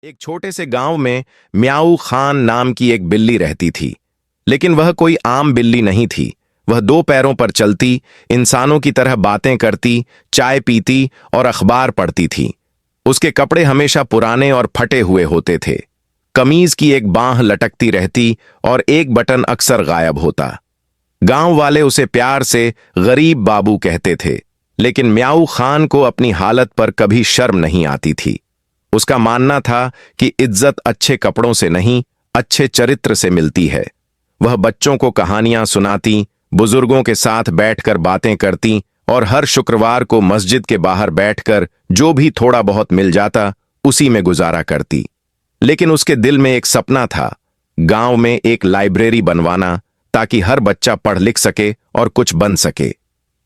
एक छोटे से गांव में म्याऊ खान नाम की एक बिल्ली रहती थी। लेकिन वह कोई आम बिल्ली नहीं थी। वह दो पैरों पर चलती, इंसानों की तरह बातें करती, चाय पीती और अखबार पढ़ती थी। उसके कपड़े हमेशा पुराने और फटे हुए होते थे। कमीज की एक बांह लटकती रहती और एक बटन अक्सर गायब होता। गांव वाले उसे प्यार से गरीब बाबू कहते थे। लेकिन म्याऊ खान को अपनी हालत पर कभी शर्म नहीं आती थी। उसका मानना था कि इज्जत अच्छे कपड़ों से नहीं, अच्छे चरित्र से मिलती है। वह बच्चों को कहानियां सुनाती, बुजुर्गों के साथ बैठकर बातें करती और हर शुक्रवार को मस्जिद के बाहर बैठकर जो भी थोड़ा बहुत मिल जाता उसी में गुजारा करती। लेकिन उसके दिल में एक सपना था, गांव में एक लाइब्रेरी बनवाना, ताकि हर बच्चा पढ़ लिख सके और कुछ बन सके।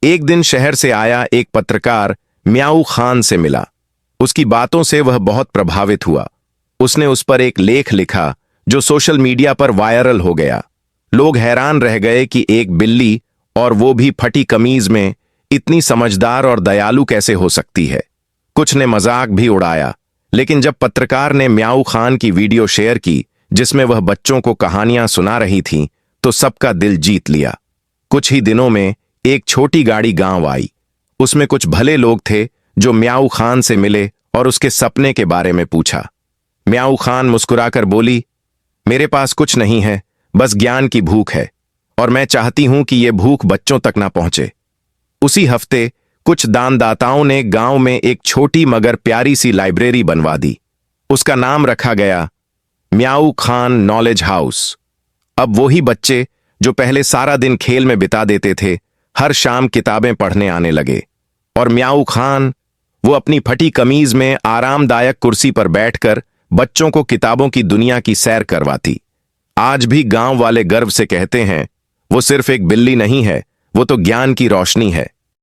एक दिन शहर से आया एक पत्रकार म्याऊ खान से मिला। उसकी बातों से वह बहुत प्रभावित हुआ। उसने उस पर एक लेख लिखा जो सोशल मीडिया पर वायरल हो गया। लोग हैरान रह गए कि एक बिल्ली, और वो भी फटी कमीज में, इतनी समझदार और दयालु कैसे हो सकती है। कुछ ने मजाक भी उड़ाया। लेकिन जब पत्रकार ने म्याऊ खान की वीडियो शेयर की जिसमें वह बच्चों को कहानियां सुना रही थी, तो सबका दिल जीत लिया। कुछ ही दिनों में एक छोटी गाड़ी गांव आई। उसमें कुछ भले लोग थे जो म्याऊ खान से मिले और उसके सपने के बारे में पूछा। म्याऊ खान मुस्कुराकर बोली, मेरे पास कुछ नहीं है, बस ज्ञान की भूख है, और मैं चाहती हूं कि यह भूख बच्चों तक ना पहुंचे। उसी हफ्ते कुछ दानदाताओं ने गांव में एक छोटी मगर प्यारी सी लाइब्रेरी बनवा दी। उसका नाम रखा गया म्याऊ खान नॉलेज हाउस। अब वही बच्चे जो पहले सारा दिन खेल में बिता देते थे, हर शाम किताबें पढ़ने आने लगे। और म्याऊ खान, वो अपनी फटी कमीज में आरामदायक कुर्सी पर बैठकर बच्चों को किताबों की दुनिया की सैर करवाती। आज भी गांव वाले गर्व से कहते हैं, वो सिर्फ एक बिल्ली नहीं है, वो तो ज्ञान की रोशनी है।